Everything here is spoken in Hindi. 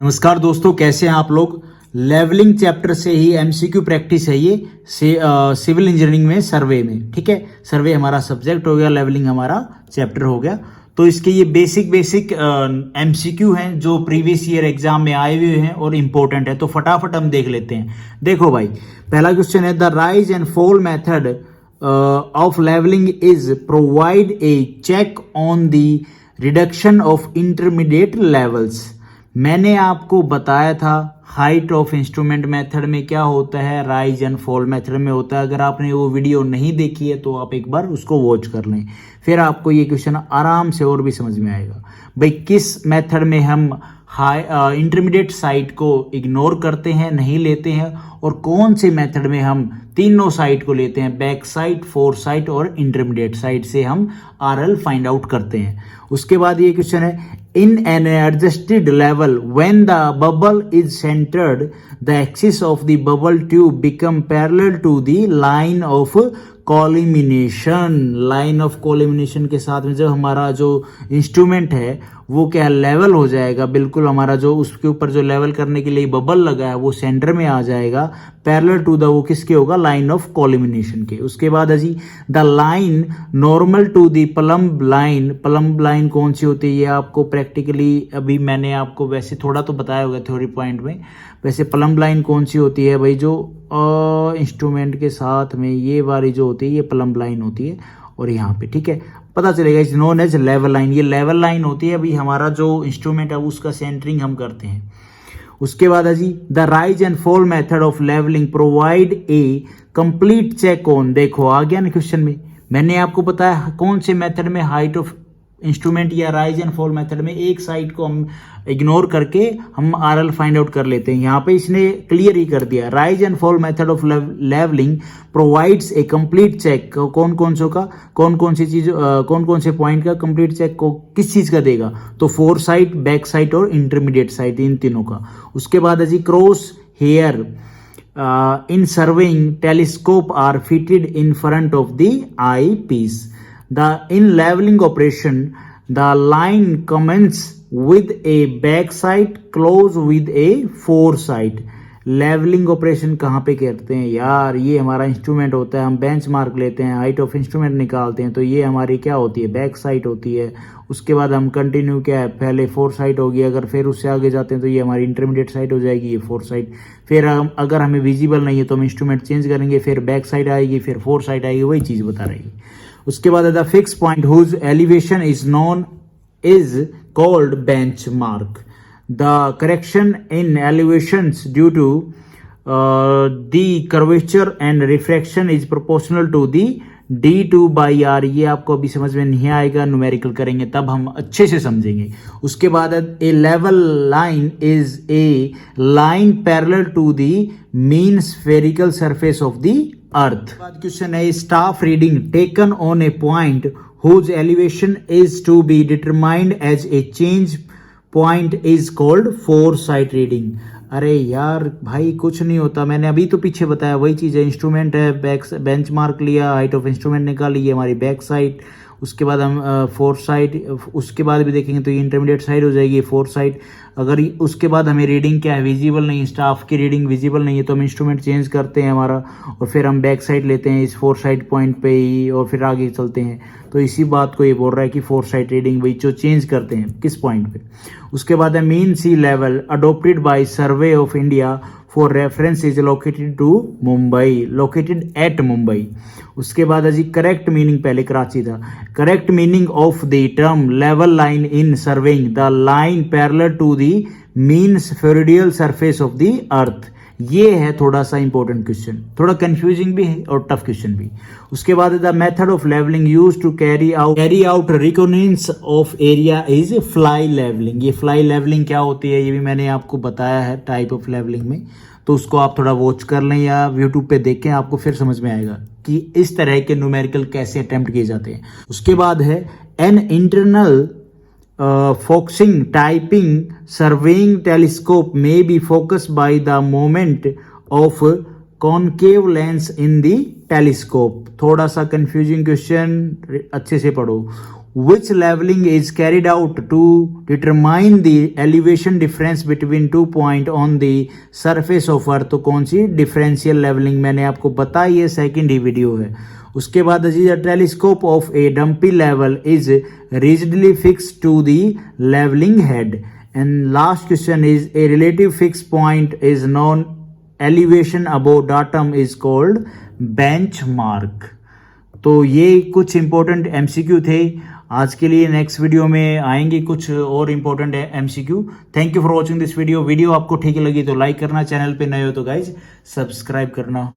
नमस्कार दोस्तों, कैसे हैं आप लोग। लेवलिंग चैप्टर से ही एमसीक्यू प्रैक्टिस है ये सिविल इंजीनियरिंग में सर्वे में। ठीक है, सर्वे हमारा सब्जेक्ट हो गया, लेवलिंग हमारा चैप्टर हो गया। तो इसके ये बेसिक एमसीक्यू हैं जो प्रीवियस ईयर एग्जाम में आए हुए हैं और इम्पोर्टेंट है। तो फटाफट हम देख लेते हैं। देखो भाई, पहला क्वेश्चन है the rise and fall method of levelling is provide a check on the reduction of intermediate levels. मैंने आपको बताया था हाइट ऑफ इंस्ट्रूमेंट मेथड में क्या होता है, राइज एंड फॉल मेथड में होता है। अगर आपने वो वीडियो नहीं देखी है तो आप एक बार उसको वॉच कर लें, फिर आपको ये क्वेश्चन आराम से और भी समझ में आएगा। भाई किस मेथड में हम इंटरमीडिएट साइट को इग्नोर करते हैं, नहीं लेते हैं, और कौन से मेथड में हम तीनों साइट को लेते हैं, बैक साइट, फोर साइट और इंटरमीडिएट साइट से हम आरएल फाइंड आउट करते हैं। उसके बाद ये क्वेश्चन है in an adjusted level when the bubble is centered the axis of the bubble tube become parallel to the line of collimation. Line of collimation के साथ में जब हमारा जो इंस्ट्रूमेंट है वो क्या लेवल हो जाएगा, बिल्कुल हमारा जो उसके ऊपर जो लेवल करने के लिए बबल लगा है वो सेंटर में आ जाएगा, पैरेलल टू द वो किसके होगा, लाइन ऑफ कॉलिमिनेशन के। उसके बाद है जी the line normal to the plumb line. Plumb line कौन सी होती है ये आपको प्रैक्टिकली अभी मैंने आपको वैसे थोड़ा तो बताया होगा थ्योरी पॉइंट में। वैसे प्लम्ब लाइन कौन सी होती है भाई, जो इंस्ट्रूमेंट के साथ में ये वाली जो होती है ये प्लम्ब लाइन होती है, और यहाँ पे ठीक है पता चलेगा is known as level line. ये लेवल लाइन होती है अभी हमारा जो इंस्ट्रूमेंट है उसका सेंटरिंग हम करते हैं। उसके बाद है जी the rise and fall method of levelling provide a complete check on. देखो आ गया ना क्वेश्चन में, मैंने आपको बताया कौन से मेथड में हाइट ऑफ इंस्ट्रूमेंट या राइज एंड फॉल मेथड में एक साइड को हम इग्नोर करके हम आरएल फाइंड आउट कर लेते हैं। यहाँ पे इसने क्लियर ही कर दिया, rise and fall method of levelling provides a complete check. कौन कौन से पॉइंट का कंप्लीट चेक को किस चीज का देगा, तो फोर साइड, बैक साइड और इंटरमीडिएट साइड, इन तीनों का। उसके बाद है जी cross hair in surveying telescope are fitted in front of the eyepiece. In leveling operation, the line commences with a back side, close with a foresight. Levelling operation कहाँ पे करते हैं यार, ये हमारा इंस्ट्रूमेंट होता है, हम बेंच मार्क लेते हैं, हाइट ऑफ इंस्ट्रूमेंट निकालते हैं, तो ये हमारी क्या होती है, बैक साइड होती है। उसके बाद हम कंटिन्यू क्या है, पहले फोर साइड होगी, अगर फिर उससे आगे जाते हैं तो ये हमारी इंटरमीडिएट साइड हो जाएगी, ये फोर साइड। फिर हम अगर हमें विजिबल नहीं है तो हम इंस्ट्रूमेंट चेंज करेंगे, फिर बैक साइड आएगी, फिर फोर साइड आएगी, वही चीज़ बता रहेगी। उसके बाद the fix point whose elevation is known is called bench mark. The correction in elevations due to the curvature and refraction is proportional to the D2 by R। ये आपको अभी समझ में नहीं आएगा, न्यूमेरिकल करेंगे तब हम अच्छे से समझेंगे। उसके बाद a level line is a line parallel to the mean spherical surface of the earth. Question है staff reading taken on a point whose elevation is to be determined as a change point is called fore sight reading. अरे यार भाई कुछ नहीं होता, मैंने अभी तो पीछे बताया वही चीज़ है। इंस्ट्रूमेंट है, बैक बेंच मार्क लिया, हाइट ऑफ इंस्ट्रूमेंट निकाली, ये हमारी बैक साइड। उसके बाद हम फोर साइड, उसके बाद भी देखेंगे तो ये इंटरमीडिएट साइड हो जाएगी, फोर साइड। अगर उसके बाद हमें रीडिंग क्या है, विजिबल नहीं, स्टाफ की रीडिंग विजिबल नहीं है, तो हम इंस्ट्रूमेंट चेंज करते हैं हमारा, और फिर हम बैक साइड लेते हैं इस फोर साइड पॉइंट पे ही, और फिर आगे चलते हैं। तो इसी बात को ये बोल रहा है कि फोर साइड रीडिंग वही जो चेंज करते हैं किस पॉइंट पे। उसके बाद है mean sea level adopted by survey of India for reference is located to Mumbai, located at Mumbai. उसके बाद है जी करेक्ट मीनिंग, पहले कराची था, correct meaning of the term level line in surveying the line parallel to the mean spherical surface of the earth. ये है थोड़ा सा इंपॉर्टेंट क्वेश्चन, थोड़ा कंफ्यूजिंग भी है और टफ क्वेश्चन भी। उसके बाद the method of levelling used to carry out recognitions of area is fly levelling. ये फ्लाई लेवलिंग क्या होती है ये भी मैंने आपको बताया है टाइप ऑफ लेवलिंग में, तो उसको आप थोड़ा वॉच कर लें या यूट्यूब पे देखें, आपको फिर समझ में आएगा कि इस तरह के न्यूमेरिकल कैसे अटेम्प्ट किए जाते हैं। उसके बाद है an internal focusing typing surveying telescope may be focused by the moment of concave lens in the telescope। थोड़ा सा कंफ्यूजिंग क्वेश्चन, अच्छे से पढ़ो। which leveling is carried out to determine the elevation difference between 2 point on the surface of earth। तो कौन सी डिफरेंशियल लेवलिंग मैंने आपको बताई है, सेकंड ही वीडियो है। उसके बाद the telescope of a dumpy level is rigidly fix to the levelling head. And last question is a relative fix point is known elevation above datum is called benchmark. तो ये कुछ इंपॉर्टेंट एमसीक्यू थे आज के लिए। नेक्स्ट वीडियो में आएंगे कुछ और important MCQ. Thank you for watching this video. Video आपको ठीक लगी तो लाइक करना, चैनल पे नए हो तो गाइज सब्सक्राइब करना।